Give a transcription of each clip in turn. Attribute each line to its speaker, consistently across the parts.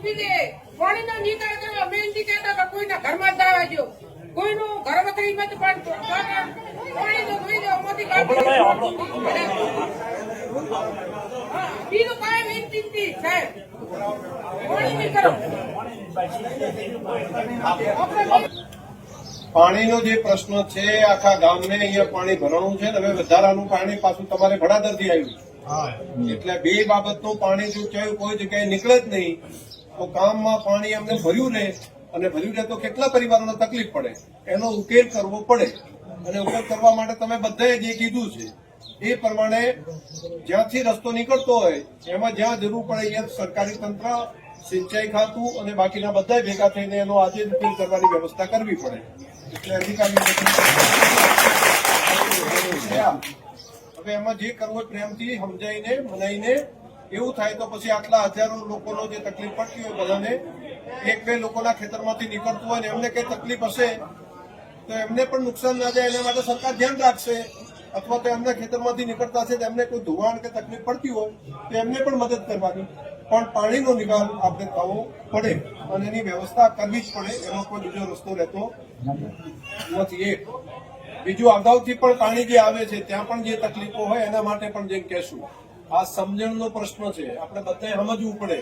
Speaker 1: બીજે પાણીનો નિકાલ કરવા બેનથી કહેતા કે કોઈના ઘરમાં જ આવવા દો, કોઈનું ઘર વખરીમાં પણ પાણીનો ધોઈ દો મોટી બીજું કાંઈ વિનંતી નથી સાહેબ, પાણી કરો.
Speaker 2: પાણીનો જે પ્રશ્ન છે આખા ગામને અહીંયા પાણી ભરવાનું છે ને હવે વધારાનું પાણી પાછું તમારે ભડાદરથી આવ્યું એટલે બે બાબતનું પાણી જો ચાહે કોઈ જગ્યાએ નીકળે જ નહીં તો ગામમાં પાણી અમને ભર્યું રહે અને ભર્યું રહે તો કેટલા પરિવારોને તકલીફ પડે એનો ઉકેલ કરવો પડે અને ઉકેલ કરવા માટે તમે બધાએ જે કીધું છે એ પ્રમાણે જ્યાંથી રસ્તો નીકળતો હોય એમાં જ્યાં જરૂર પડે અહીંયા સરકારી તંત્ર સિંચાઈ ખાતું અને બાકીના બધા ભેગા થઈને એનો આજે જ ઉકેલ કરવાની વ્યવસ્થા કરવી પડે એટલે અધિકારી હવે એમાં જે કરવું પ્રેમથી સમજાઈને મનાઈને એવું થાય તો પછી આટલા હજારો લોકોનો જે તકલીફ પડતી હોય બધાને એક બે લોકોના ખેતરમાંથી નીકળતું હોય ને એમને કઈ તકલીફ હશે તો એમને પણ નુકસાન ના જાય એના માટે સરકાર ધ્યાન રાખશે અથવા તો એમના ખેતરમાંથી નીકળતા છે એમને કોઈ ધોવાણ કે તકલીફ પડતી હોય તો એમને પણ મદદ કરવાની પણ પાણીનો નિકાલ આપણે થવો પડે અને એની વ્યવસ્થા કરવી જ પડે એનો કોઈ બીજો રસ્તો રહેતો નથી. એક બીજું અગાઉથી પણ પાણી જે આવે છે ત્યાં પણ જે તકલીફો હોય એના માટે પણ જેમ કહેશું આ સમજણનો પ્રશ્ન છે, આપણે બધાએ સમજવું પડે.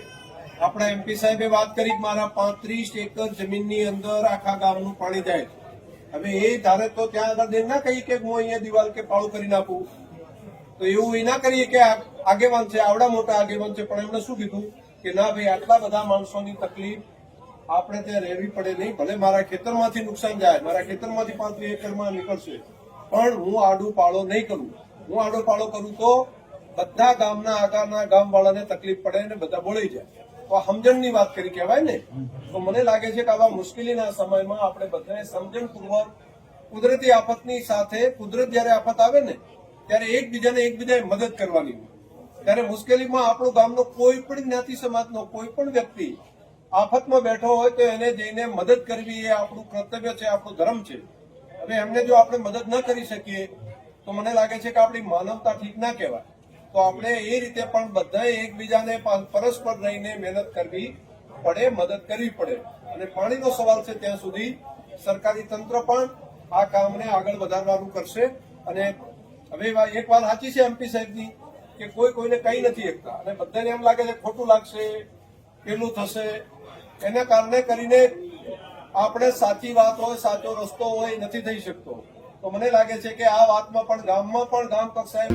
Speaker 2: આપણા એમપી સાહેબે વાત કરી મારા 35 એકર જમીનની અંદર આખા ગામનું પાણી જાય છે. હવે એ ધારે તો ત્યાં આગળ ના કહીએ કે હું અહીંયા દિવાલ કે પાળું કરી નાખું તો એવું એ ના કરીએ કે આગેવાન છે આવડા મોટા આગેવાન છે પણ એમણે શું કીધું કે ના ભાઈ આટલા બધા માણસોની તકલીફ આપણે ત્યાં રહેવી પડે નહીં, ભલે મારા ખેતરમાંથી નુકસાન જાય, મારા ખેતરમાંથી 35 એકરમાં નીકળશે પણ હું આડું પાળો નહીં કરું. હું આડો પાળો કરું તો બધા ગામના આગળના ગામ વાળાને તકલીફ પડે ને બધા બોલાઈ જાય તો આ સમજણની વાત કરી કહેવાય ને. તો મને લાગે છે કે આવા મુશ્કેલીના સમયમાં આપણે બધાએ સમજણપૂર્વક કુદરતી આફતની સાથે કુદરત જયારે આફત આવે ને ત્યારે એકબીજાએ મદદ કરવાની હોય ત્યારે મુશ્કેલીમાં આપણું ગામનો કોઈ પણ જ્ઞાતિ સમાજનો કોઈ પણ વ્યક્તિ આફતમાં બેઠો હોય તો એને જઈને મદદ કરવી એ આપણું કર્તવ્ય છે, આપણો ધર્મ છે. હવે એમને જો આપણે મદદ ન કરી શકીએ તો મને લાગે છે કે આપણી માનવતા ઠીક ના કહેવાય. તો આપણે એ રીતે પણ બધાએ એકબીજાને પરસ્પર રહીને મહેનત કરવી પડે, મદદ કરવી પડે. અને પાણીનો સવાલ છે ત્યાં સુધી સરકારી તંત્ર પણ આ કામને આગળ વધારવાનું કરશે. અને હવે એક વાત સાચી છે એમપી સાહેબની કે કોઈ કોઈને કઈ નથી શકતા અને બધાને એમ લાગે છે ખોટું લાગશે પેલું થશે એના કારણે કરીને આપણે સાચી વાત હોય સાચો રસ્તો હોય નથી થઈ શકતો. તો મને લાગે છે કે આ વાતમાં પણ ગામમાં પણ ગામ કક્ષાએ